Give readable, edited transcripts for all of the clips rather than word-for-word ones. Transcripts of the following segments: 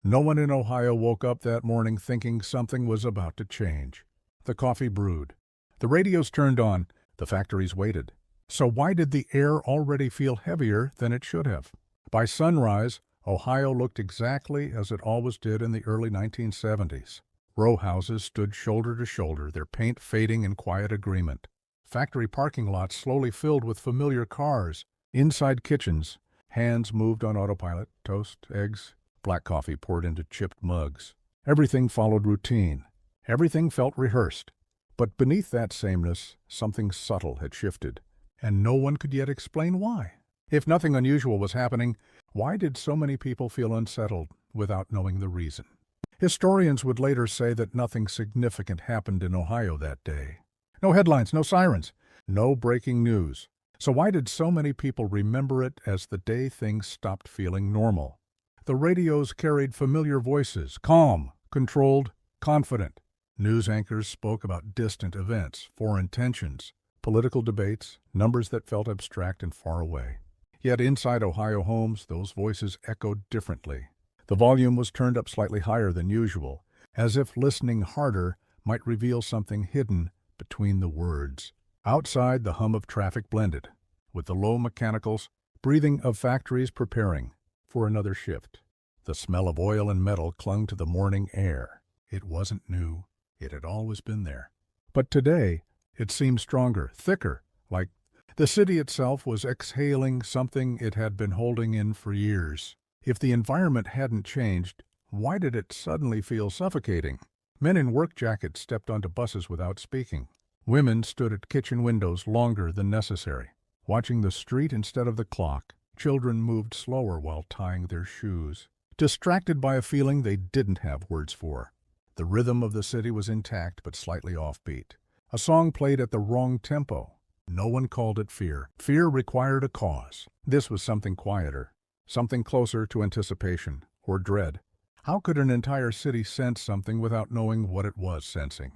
No one in Ohio woke up that morning thinking something was about to change. The coffee brewed. The radios turned on. The factories waited. So why did the air already feel heavier than it should have? By sunrise, Ohio looked exactly as it always did in the early 1970s. Row houses stood shoulder to shoulder, their paint fading in quiet agreement. Factory parking lots slowly filled with familiar cars. Inside kitchens, hands moved on autopilot, toast, eggs, black coffee poured into chipped mugs. Everything followed routine. Everything felt rehearsed. But beneath that sameness, something subtle had shifted, and no one could yet explain why. If nothing unusual was happening, why did so many people feel unsettled without knowing the reason? Historians would later say that nothing significant happened in Ohio that day. No headlines, no sirens, no breaking news. So why did so many people remember it as the day things stopped feeling normal? The radios carried familiar voices, calm, controlled, confident. News anchors spoke about distant events, foreign tensions, political debates, numbers that felt abstract and far away. Yet inside Ohio homes, those voices echoed differently. The volume was turned up slightly higher than usual, as if listening harder might reveal something hidden between the words. Outside, the hum of traffic blended with the low mechanicals, breathing of factories preparing for another shift. The smell of oil and metal clung to the morning air. It wasn't new. It had always been there. But today, it seemed stronger, thicker, like the city itself was exhaling something it had been holding in for years. If the environment hadn't changed, why did it suddenly feel suffocating? Men in work jackets stepped onto buses without speaking. Women stood at kitchen windows longer than necessary, watching the street instead of the clock. Children moved slower while tying their shoes, distracted by a feeling they didn't have words for. The rhythm of the city was intact but slightly offbeat. A song played at the wrong tempo. No one called it fear. Fear required a cause. This was something quieter, something closer to anticipation or dread. How could an entire city sense something without knowing what it was sensing?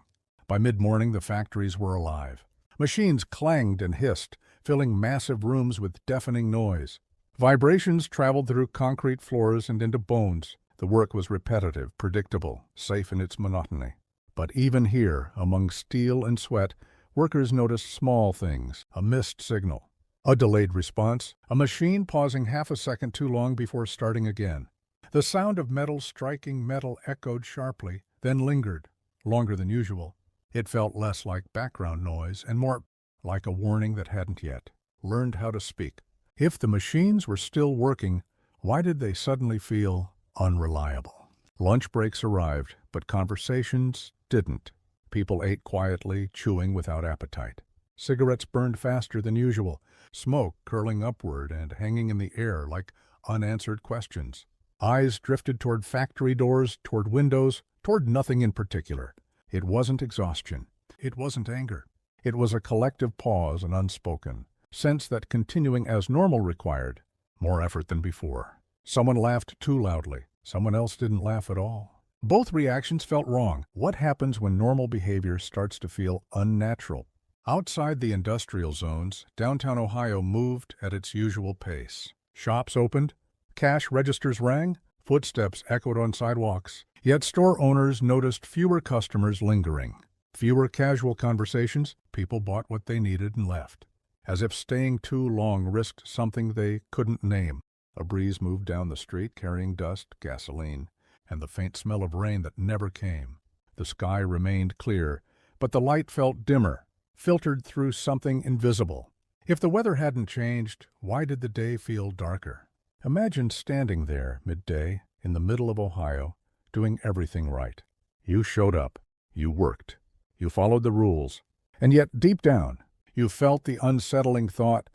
By mid-morning, the factories were alive. Machines clanged and hissed, filling massive rooms with deafening noise. Vibrations traveled through concrete floors and into bones. The work was repetitive, predictable, safe in its monotony. But even here, among steel and sweat, workers noticed small things: a missed signal, a delayed response, a machine pausing half a second too long before starting again. The sound of metal striking metal echoed sharply, then lingered, longer than usual. It felt less like background noise and more like a warning that hadn't yet learned how to speak. If the machines were still working, why did they suddenly feel unreliable? Lunch breaks arrived, but conversations didn't. People ate quietly, chewing without appetite. Cigarettes burned faster than usual, smoke curling upward and hanging in the air like unanswered questions. Eyes drifted toward factory doors, toward windows, toward nothing in particular. It wasn't exhaustion. It wasn't anger. It was a collective pause, an unspoken sense that continuing as normal required more effort than before. Someone laughed too loudly. Someone else didn't laugh at all. Both reactions felt wrong. What happens when normal behavior starts to feel unnatural? Outside the industrial zones, downtown Ohio moved at its usual pace. Shops opened, cash registers rang, footsteps echoed on sidewalks. Yet store owners noticed fewer customers lingering. Fewer casual conversations. People bought what they needed and left, as if staying too long risked something they couldn't name. A breeze moved down the street carrying dust, gasoline, and the faint smell of rain that never came. The sky remained clear, but the light felt dimmer, filtered through something invisible. If the weather hadn't changed, why did the day feel darker? Imagine standing there midday in the middle of Ohio, doing everything right. You showed up, you worked, you followed the rules, and yet deep down, you felt the unsettling thought,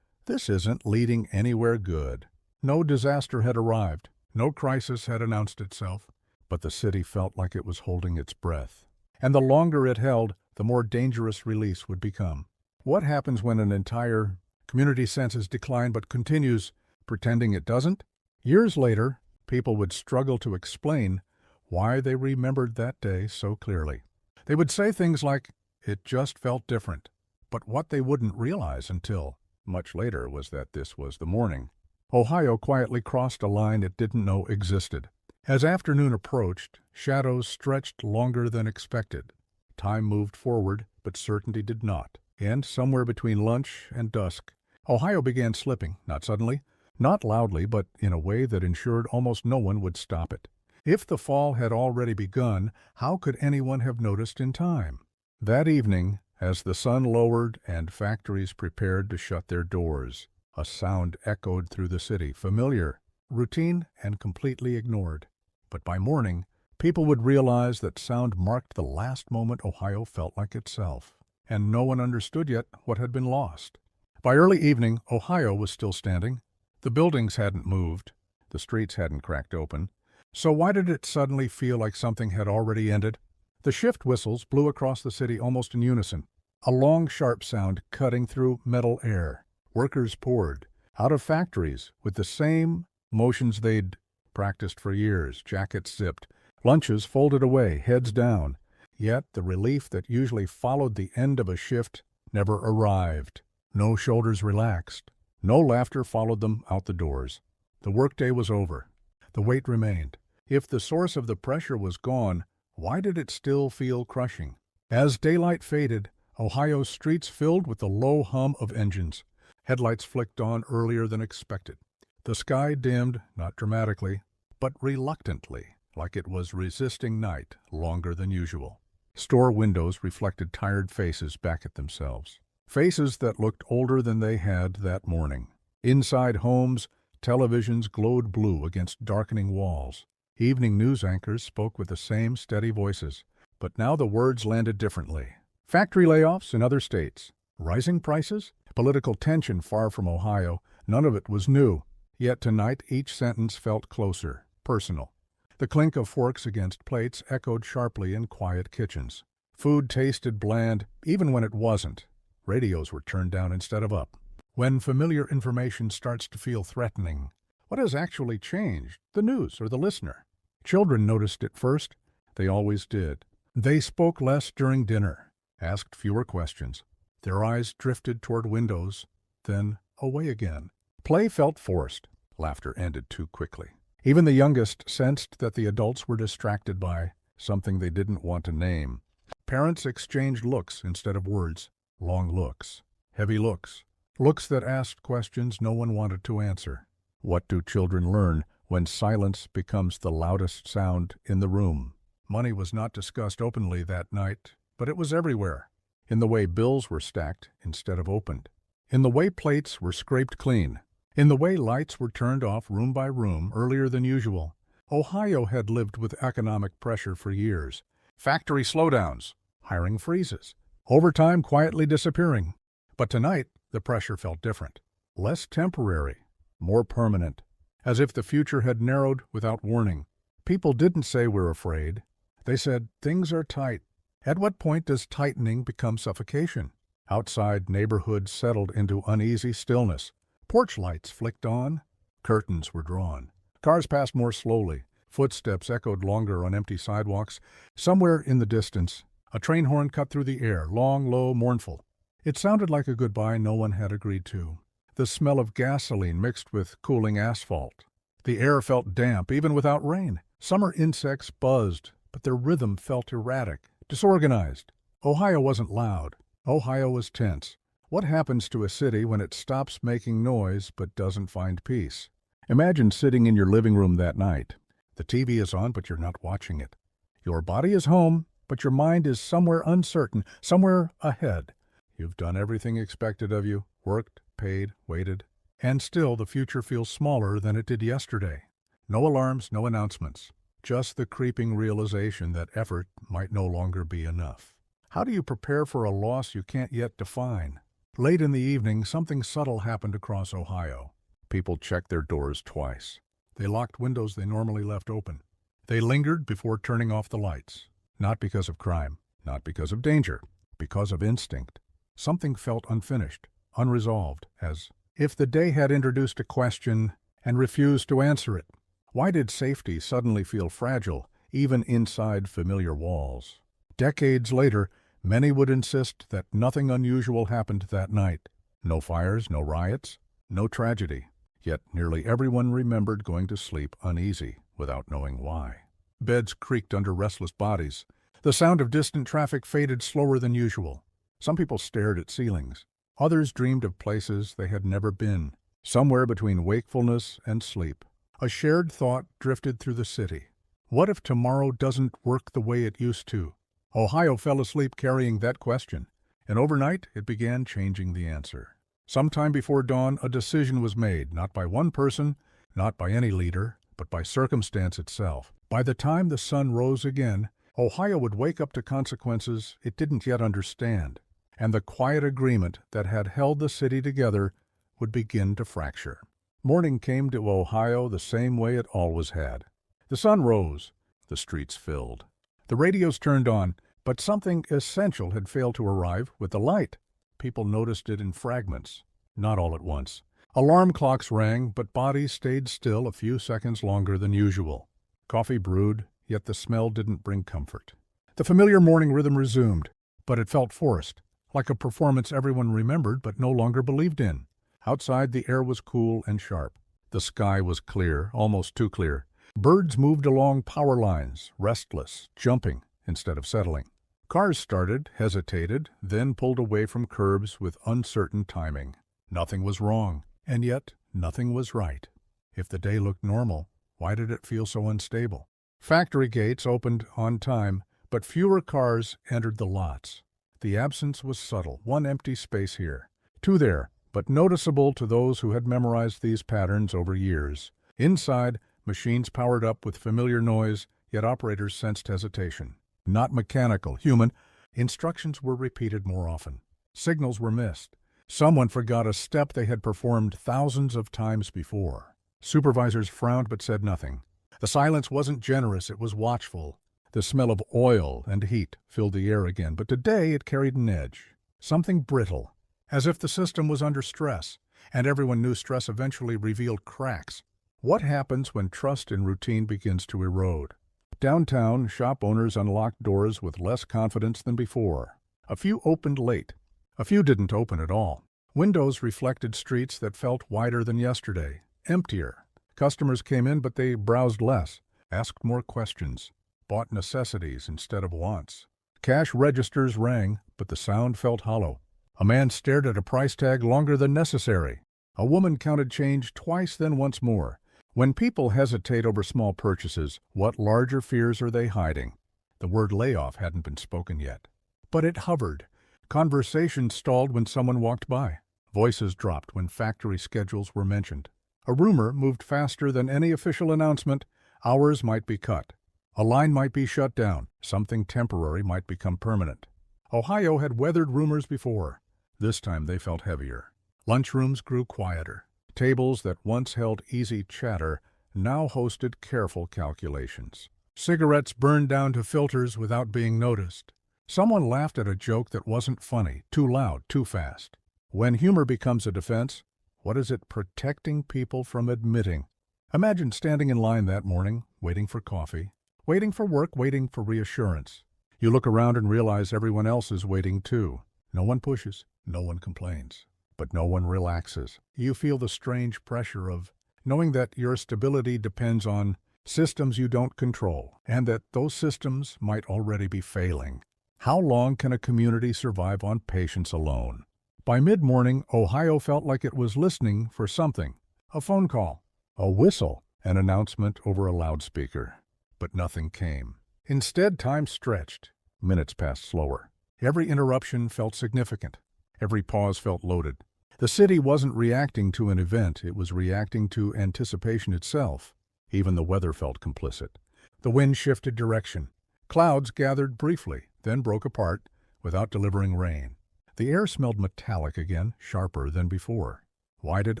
this isn't leading anywhere good. No disaster had arrived, no crisis had announced itself, but the city felt like it was holding its breath. And the longer it held, the more dangerous release would become. What happens when an entire community senses decline but continues pretending it doesn't? Years later, people would struggle to explain why they remembered that day so clearly. They would say things like, it just felt different. But what they wouldn't realize until much later was that this was the morning Ohio quietly crossed a line it didn't know existed. As afternoon approached, shadows stretched longer than expected. Time moved forward, but certainty did not. And somewhere between lunch and dusk, Ohio began slipping, not suddenly, not loudly, but in a way that ensured almost no one would stop it. If the fall had already begun, how could anyone have noticed in time? That evening, as the sun lowered and factories prepared to shut their doors, a sound echoed through the city, familiar, routine, and completely ignored. But by morning, people would realize that sound marked the last moment Ohio felt like itself, and no one understood yet what had been lost. By early evening, Ohio was still standing. The buildings hadn't moved. The streets hadn't cracked open. So why did it suddenly feel like something had already ended? The shift whistles blew across the city almost in unison, a long, sharp sound cutting through metal air. Workers poured out of factories with the same motions they'd practiced for years, jackets zipped, lunches folded away, heads down. Yet the relief that usually followed the end of a shift never arrived. No shoulders relaxed. No laughter followed them out the doors. The workday was over. The weight remained. If the source of the pressure was gone, why did it still feel crushing? As daylight faded, Ohio's streets filled with the low hum of engines. Headlights flicked on earlier than expected. The sky dimmed, not dramatically, but reluctantly, like it was resisting night longer than usual. Store windows reflected tired faces back at themselves. Faces that looked older than they had that morning. Inside homes, televisions glowed blue against darkening walls. Evening news anchors spoke with the same steady voices, but now the words landed differently. Factory layoffs in other states, rising prices, political tension far from Ohio, none of it was new. Yet tonight each sentence felt closer, personal. The clink of forks against plates echoed sharply in quiet kitchens. Food tasted bland, even when it wasn't. Radios were turned down instead of up. When familiar information starts to feel threatening, what has actually changed, the news or the listener? Children noticed it first. They always did. They spoke less during dinner, asked fewer questions. Their eyes drifted toward windows, then away again. Play felt forced. Laughter ended too quickly. Even the youngest sensed that the adults were distracted by something they didn't want to name. Parents exchanged looks instead of words. Long looks. Heavy looks. Looks that asked questions no one wanted to answer. What do children learn when silence becomes the loudest sound in the room? Money was not discussed openly that night, but it was everywhere. In the way bills were stacked instead of opened. In the way plates were scraped clean. In the way lights were turned off room by room earlier than usual. Ohio had lived with economic pressure for years. Factory slowdowns, hiring freezes, overtime quietly disappearing. But tonight, the pressure felt different. Less temporary, more permanent. As if the future had narrowed without warning. People didn't say we're afraid. They said things are tight. At what point does tightening become suffocation? Outside, neighborhoods settled into uneasy stillness. Porch lights flicked on. Curtains were drawn. Cars passed more slowly. Footsteps echoed longer on empty sidewalks. Somewhere in the distance, a train horn cut through the air, long, low, mournful. It sounded like a goodbye no one had agreed to. The smell of gasoline mixed with cooling asphalt. The air felt damp, even without rain. Summer insects buzzed, but their rhythm felt erratic, disorganized. Ohio wasn't loud. Ohio was tense. What happens to a city when it stops making noise but doesn't find peace? Imagine sitting in your living room that night. The TV is on, but you're not watching it. Your body is home, but your mind is somewhere uncertain, somewhere ahead. You've done everything expected of you, worked, paid, waited, and still the future feels smaller than it did yesterday. No alarms, no announcements, just the creeping realization that effort might no longer be enough. How do you prepare for a loss you can't yet define? Late in the evening, something subtle happened across Ohio. People checked their doors twice. They locked windows they normally left open. They lingered before turning off the lights. Not because of crime, not because of danger, because of instinct. Something felt unfinished, unresolved, as if the day had introduced a question and refused to answer it. Why did safety suddenly feel fragile, even inside familiar walls? Decades later, many would insist that nothing unusual happened that night. No fires, no riots, no tragedy. Yet nearly everyone remembered going to sleep uneasy. without knowing why. Beds creaked under restless bodies. The sound of distant traffic faded slower than usual. Some people stared at ceilings. Others dreamed of places they had never been, somewhere between wakefulness and sleep. A shared thought drifted through the city. What if tomorrow doesn't work the way it used to? Ohio fell asleep carrying that question, and overnight it began changing the answer. Sometime before dawn, a decision was made, not by one person, not by any leader, but by circumstance itself. By the time the sun rose again, Ohio would wake up to consequences it didn't yet understand, and the quiet agreement that had held the city together would begin to fracture. Morning came to Ohio the same way it always had. The sun rose, the streets filled. The radios turned on, but something essential had failed to arrive with the light. People noticed it in fragments, not all at once. Alarm clocks rang, but bodies stayed still a few seconds longer than usual. Coffee brewed, yet the smell didn't bring comfort. The familiar morning rhythm resumed, but it felt forced, like a performance everyone remembered but no longer believed in. Outside, the air was cool and sharp. The sky was clear, almost too clear. Birds moved along power lines, restless, jumping instead of settling. Cars started, hesitated, then pulled away from curbs with uncertain timing. Nothing was wrong, and yet nothing was right. If the day looked normal, why did it feel so unstable? Factory gates opened on time, but fewer cars entered the lots. The absence was subtle, one empty space here, two there, but noticeable to those who had memorized these patterns over years. Inside, machines powered up with familiar noise, yet operators sensed hesitation. Not mechanical, human. Instructions were repeated more often. Signals were missed. Someone forgot a step they had performed thousands of times before. Supervisors frowned but said nothing. The silence wasn't generous, it was watchful. The smell of oil and heat filled the air again, but today it carried an edge. Something brittle, as if the system was under stress, and everyone knew stress eventually revealed cracks. What happens when trust in routine begins to erode? Downtown, shop owners unlocked doors with less confidence than before. A few opened late. A few didn't open at all. Windows reflected streets that felt wider than yesterday, emptier. Customers came in, but they browsed less, asked more questions, bought necessities instead of wants. Cash registers rang, but the sound felt hollow. A man stared at a price tag longer than necessary. A woman counted change twice, then once more. When people hesitate over small purchases, what larger fears are they hiding? The word layoff hadn't been spoken yet. But it hovered. Conversation stalled when someone walked by. Voices dropped when factory schedules were mentioned. A rumor moved faster than any official announcement. Hours might be cut. A line might be shut down. Something temporary might become permanent. Ohio had weathered rumors before. This time they felt heavier. Lunchrooms grew quieter. Tables that once held easy chatter now hosted careful calculations. Cigarettes burned down to filters without being noticed. Someone laughed at a joke that wasn't funny, too loud, too fast. When humor becomes a defense, what is it protecting people from admitting? Imagine standing in line that morning, waiting for coffee, waiting for work, waiting for reassurance. You look around and realize everyone else is waiting too. No one pushes, no one complains. But no one relaxes. You feel the strange pressure of knowing that your stability depends on systems you don't control, and that those systems might already be failing. How long can a community survive on patience alone? By mid-morning, Ohio felt like it was listening for something. A phone call, a whistle, an announcement over a loudspeaker. But nothing came. Instead, time stretched. Minutes passed slower. Every interruption felt significant. Every pause felt loaded. The city wasn't reacting to an event, it was reacting to anticipation itself. Even the weather felt complicit. The wind shifted direction. Clouds gathered briefly, then broke apart, without delivering rain. The air smelled metallic again, sharper than before. Why did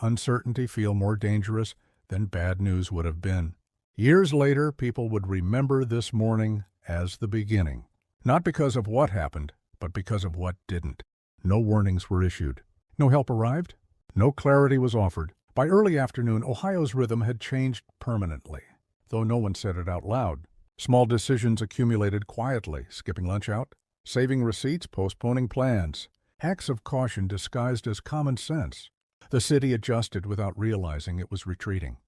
uncertainty feel more dangerous than bad news would have been? Years later, people would remember this morning as the beginning. Not because of what happened, but because of what didn't. No warnings were issued. No help arrived. No clarity was offered. By early afternoon, Ohio's rhythm had changed permanently. Though no one said it out loud, small decisions accumulated quietly, skipping lunch out, saving receipts, postponing plans. Acts of caution disguised as common sense. The city adjusted without realizing it was retreating.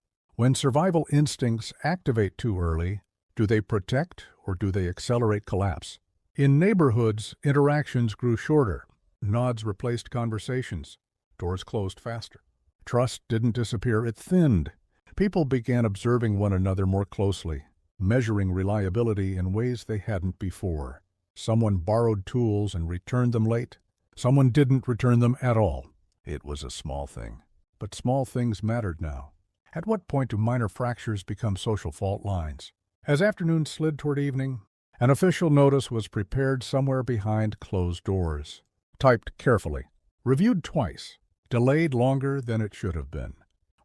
When survival instincts activate too early, do they protect or do they accelerate collapse? In neighborhoods, interactions grew shorter. Nods replaced conversations. Doors closed faster. Trust didn't disappear, it thinned. People began observing one another more closely, measuring reliability in ways they hadn't before. Someone borrowed tools and returned them late. Someone didn't return them at all. It was a small thing. But small things mattered now. At what point do minor fractures become social fault lines? As afternoon slid toward evening, an official notice was prepared somewhere behind closed doors. Typed carefully, reviewed twice, delayed longer than it should have been.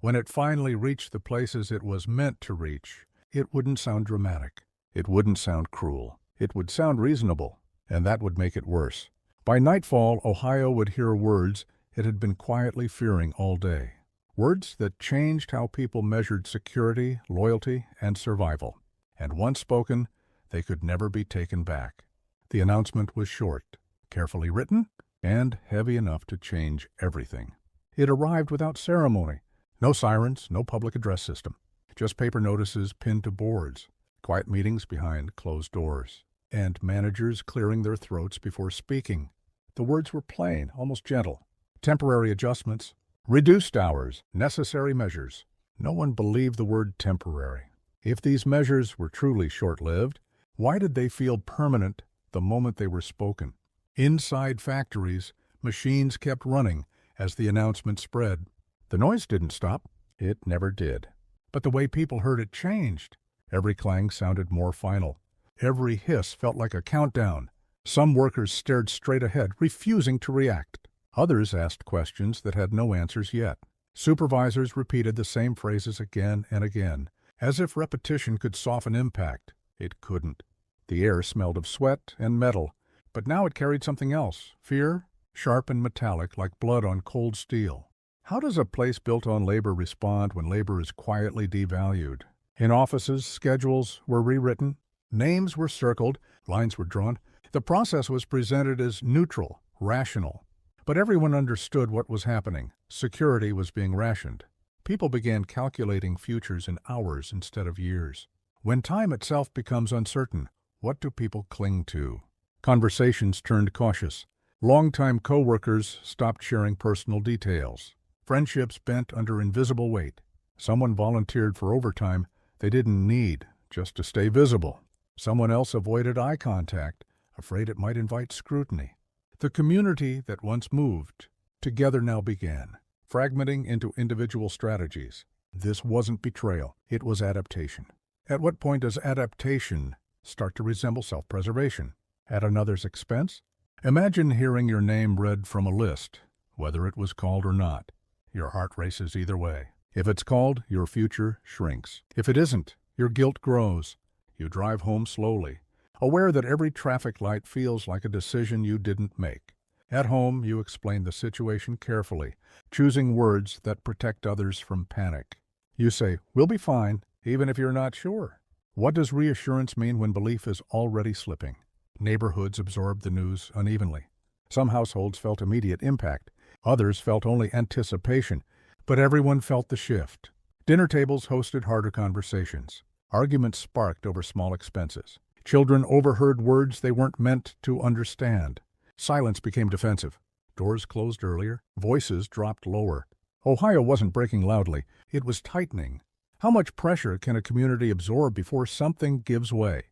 When it finally reached the places it was meant to reach, it wouldn't sound dramatic. It wouldn't sound cruel. It would sound reasonable, and that would make it worse. By nightfall, Ohio would hear words it had been quietly fearing all day. Words that changed how people measured security, loyalty, and survival. And once spoken, they could never be taken back. The announcement was short, carefully written, and heavy enough to change everything. It arrived without ceremony. No sirens, no public address system. Just paper notices pinned to boards, quiet meetings behind closed doors, and managers clearing their throats before speaking. The words were plain, almost gentle. Temporary adjustments, reduced hours, necessary measures. No one believed the word temporary. If these measures were truly short-lived, why did they feel permanent the moment they were spoken? Inside factories, machines kept running as the announcement spread. The noise didn't stop. It never did. But the way people heard it changed. Every clang sounded more final. Every hiss felt like a countdown. Some workers stared straight ahead, refusing to react. Others asked questions that had no answers yet. Supervisors repeated the same phrases again and again, as if repetition could soften impact. It couldn't. The air smelled of sweat and metal, but now it carried something else, fear, sharp and metallic like blood on cold steel. How does a place built on labor respond when labor is quietly devalued? In offices, schedules were rewritten, names were circled, lines were drawn. The process was presented as neutral, rational. But everyone understood what was happening. Security was being rationed. People began calculating futures in hours instead of years. When time itself becomes uncertain, what do people cling to? Conversations turned cautious. Longtime co-workers stopped sharing personal details. Friendships bent under invisible weight. Someone volunteered for overtime they didn't need just to stay visible. Someone else avoided eye contact, afraid it might invite scrutiny. The community that once moved together now began, fragmenting into individual strategies. This wasn't betrayal, it was adaptation. At what point does adaptation start to resemble self-preservation? At another's expense? Imagine hearing your name read from a list, whether it was called or not. Your heart races either way. If it's called, your future shrinks. If it isn't, your guilt grows. You drive home slowly, aware that every traffic light feels like a decision you didn't make. At home, you explain the situation carefully, choosing words that protect others from panic. You say, "We'll be fine," even if you're not sure. What does reassurance mean when belief is already slipping? Neighborhoods absorbed the news unevenly. Some households felt immediate impact. Others felt only anticipation, but everyone felt the shift. Dinner tables hosted harder conversations. Arguments sparked over small expenses. Children overheard words they weren't meant to understand. Silence became defensive. Doors closed earlier. Voices dropped lower. Ohio wasn't breaking loudly. It was tightening. How much pressure can a community absorb before something gives way?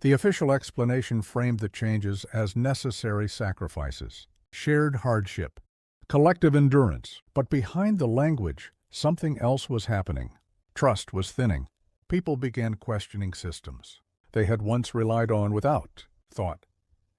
The official explanation framed the changes as necessary sacrifices, shared hardship, collective endurance. But behind the language, something else was happening. Trust was thinning. People began questioning systems they had once relied on without thought.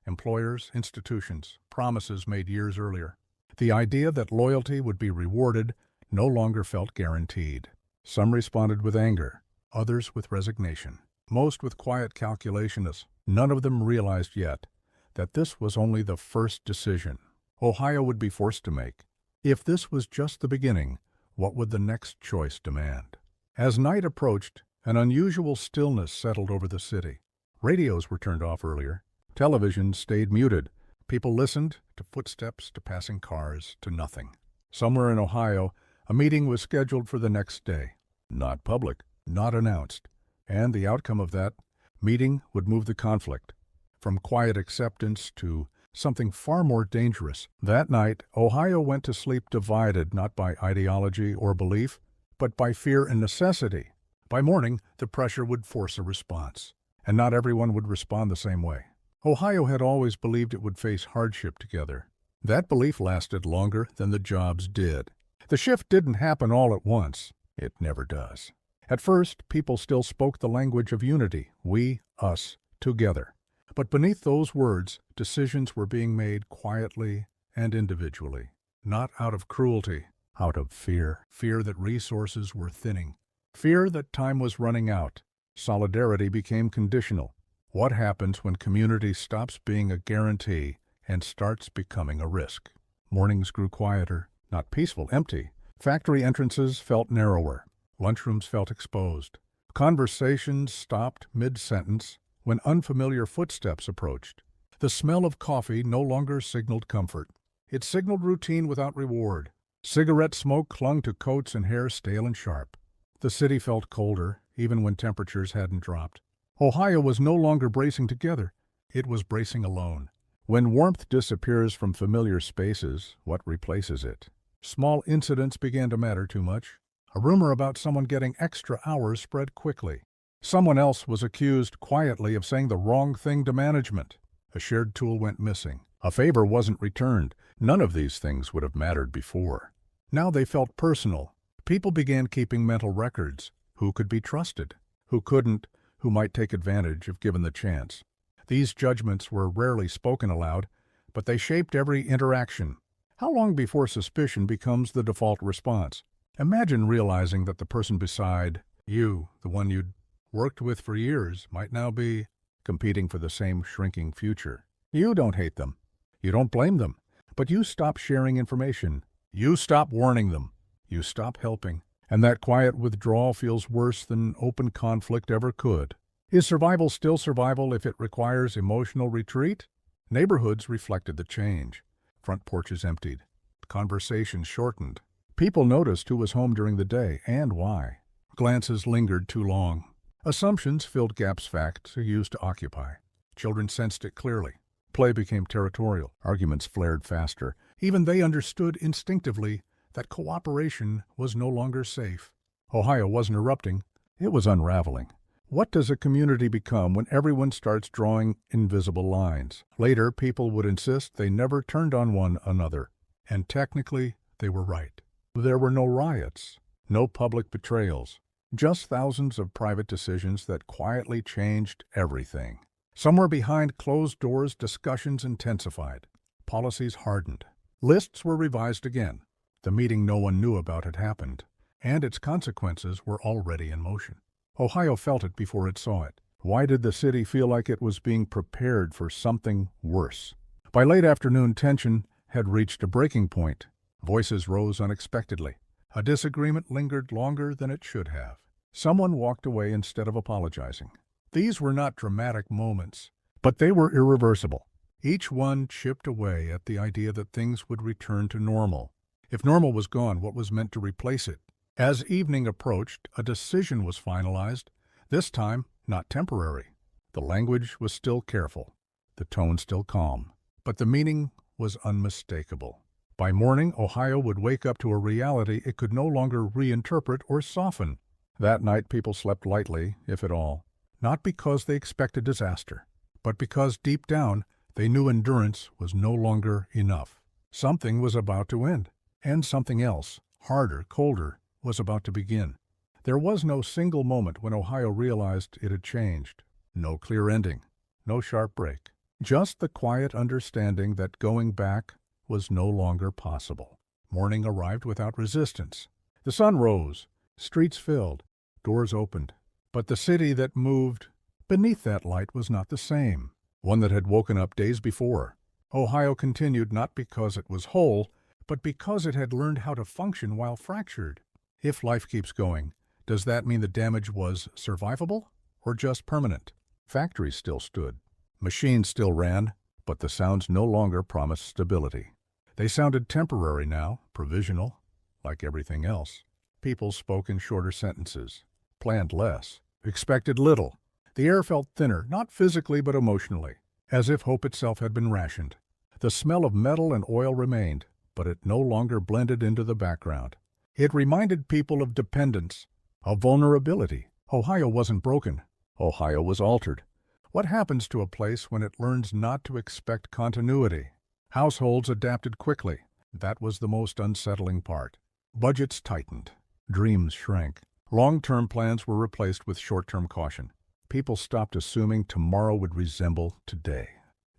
Employers, institutions, promises made years earlier. The idea that loyalty would be rewarded no longer felt guaranteed. Some responded with anger, others with resignation, most with quiet calculation, as none of them realized yet that this was only the first decision Ohio would be forced to make. If this was just the beginning, what would the next choice demand? As night approached, an unusual stillness settled over the city. Radios were turned off earlier. Television stayed muted. People listened to footsteps, to passing cars, to nothing. Somewhere in Ohio, a meeting was scheduled for the next day. not public, not announced. And the outcome of that meeting would move the conflict from quiet acceptance to something far more dangerous. That night, Ohio went to sleep divided not by ideology or belief, but by fear and necessity. By morning, the pressure would force a response, and not everyone would respond the same way. Ohio had always believed it would face hardship together. That belief lasted longer than the jobs did. The shift didn't happen all at once. It never does. At first, people still spoke the language of unity, we, us, together. But beneath those words, decisions were being made quietly and individually, not out of cruelty, out of fear. Fear that resources were thinning. Fear that time was running out. Solidarity became conditional. What happens when community stops being a guarantee and starts becoming a risk? Mornings grew quieter, not peaceful, empty. Factory entrances felt narrower. Lunchrooms felt exposed. Conversations stopped mid-sentence when unfamiliar footsteps approached. The smell of coffee no longer signaled comfort. It signaled routine without reward. Cigarette smoke clung to coats and hair stale and sharp. The city felt colder, even when temperatures hadn't dropped. Ohio was no longer bracing together. It was bracing alone. When warmth disappears from familiar spaces, what replaces it? Small incidents began to matter too much. A rumor about someone getting extra hours spread quickly. Someone else was accused quietly of saying the wrong thing to management. A shared tool went missing. A favor wasn't returned. None of these things would have mattered before. Now they felt personal. People began keeping mental records. Who could be trusted? Who couldn't? Who might take advantage if given the chance? These judgments were rarely spoken aloud, but they shaped every interaction. How long before suspicion becomes the default response? Imagine realizing that the person beside you, the one you'd worked with for years, might now be competing for the same shrinking future. You don't hate them. You don't blame them. But you stop sharing information. You stop warning them. You stop helping. And that quiet withdrawal feels worse than open conflict ever could. Is survival still survival if it requires emotional retreat? Neighborhoods reflected the change. Front porches emptied. Conversations shortened. People noticed who was home during the day and why. Glances lingered too long. Assumptions filled gaps facts used to occupy. Children sensed it clearly. Play became territorial. Arguments flared faster. Even they understood instinctively that cooperation was no longer safe. Ohio wasn't erupting. It was unraveling. What does a community become when everyone starts drawing invisible lines? Later, people would insist they never turned on one another. And technically, they were right. There were no riots, no public betrayals, just thousands of private decisions that quietly changed everything. Somewhere behind closed doors, discussions intensified. Policies hardened. Lists were revised again. The meeting no one knew about had happened, and its consequences were already in motion. Ohio felt it before it saw it. Why did the city feel like it was being prepared for something worse? By late afternoon, tension had reached a breaking point. Voices rose unexpectedly. A disagreement lingered longer than it should have. Someone walked away instead of apologizing. These were not dramatic moments, but they were irreversible. Each one chipped away at the idea that things would return to normal. If normal was gone, what was meant to replace it? As evening approached, a decision was finalized, this time not temporary. The language was still careful, the tone still calm, but the meaning was unmistakable. By morning, Ohio would wake up to a reality it could no longer reinterpret or soften. That night, people slept lightly, if at all, not because they expected disaster, but because deep down they knew endurance was no longer enough. Something was about to end, and something else, harder, colder, was about to begin. There was no single moment when Ohio realized it had changed. No clear ending, no sharp break. Just the quiet understanding that going back was no longer possible. Morning arrived without resistance. The sun rose, streets filled, doors opened. But the city that moved beneath that light was not the same, one that had woken up days before. Ohio continued not because it was whole, but because it had learned how to function while fractured. If life keeps going, does that mean the damage was survivable or just permanent? Factories still stood. Machines still ran, but the sounds no longer promised stability. They sounded temporary now, provisional, like everything else. People spoke in shorter sentences, planned less, expected little. The air felt thinner, not physically but emotionally, as if hope itself had been rationed. The smell of metal and oil remained, but it no longer blended into the background. It reminded people of dependence, of vulnerability. Ohio wasn't broken. Ohio was altered. What happens to a place when it learns not to expect continuity? Households adapted quickly. That was the most unsettling part. Budgets tightened. Dreams shrank. Long-term plans were replaced with short-term caution. People stopped assuming tomorrow would resemble today.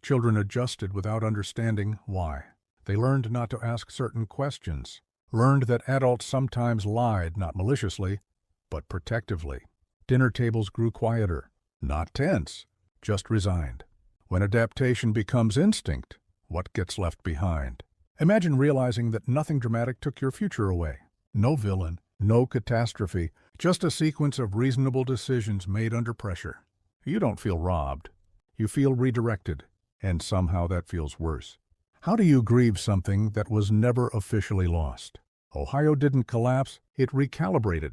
Children adjusted without understanding why. They learned not to ask certain questions, learned that adults sometimes lied, not maliciously, but protectively. Dinner tables grew quieter, not tense, just resigned. When adaptation becomes instinct, what gets left behind? Imagine realizing that nothing dramatic took your future away. No villain, no catastrophe, just a sequence of reasonable decisions made under pressure. You don't feel robbed. You feel redirected, and somehow that feels worse. How do you grieve something that was never officially lost? Ohio didn't collapse, it recalibrated.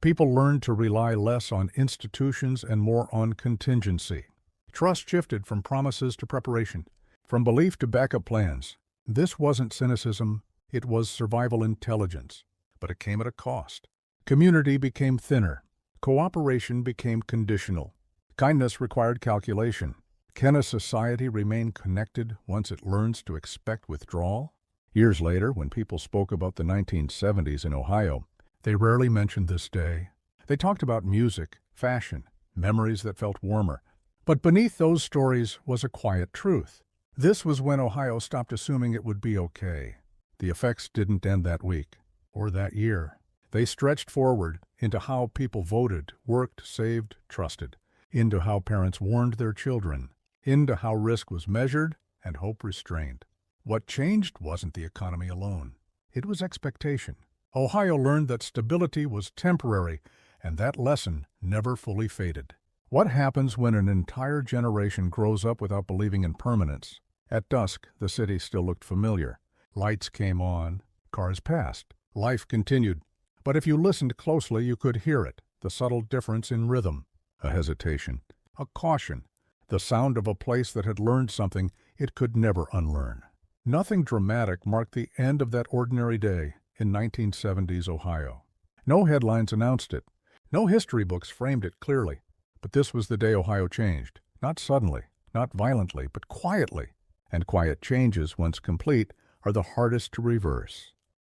People learned to rely less on institutions and more on contingency. Trust shifted from promises to preparation, from belief to backup plans. This wasn't cynicism, it was survival intelligence. But it came at a cost. Community became thinner. Cooperation became conditional. Kindness required calculation. Can a society remain connected once it learns to expect withdrawal? Years later, when people spoke about the 1970s in Ohio, they rarely mentioned this day. They talked about music, fashion, memories that felt warmer. But beneath those stories was a quiet truth. This was when Ohio stopped assuming it would be okay. The effects didn't end that week, or that year. They stretched forward into how people voted, worked, saved, trusted, into how parents warned their children, into how risk was measured and hope restrained. What changed wasn't the economy alone. It was expectation. Ohio learned that stability was temporary, and that lesson never fully faded. What happens when an entire generation grows up without believing in permanence? At dusk, the city still looked familiar. Lights came on, cars passed, life continued. But if you listened closely, you could hear it, the subtle difference in rhythm, a hesitation, a caution, the sound of a place that had learned something it could never unlearn. Nothing dramatic marked the end of that ordinary day in 1970s Ohio. No headlines announced it. No history books framed it clearly. But this was the day Ohio changed. Not suddenly, not violently, but quietly. And quiet changes, once complete, are the hardest to reverse.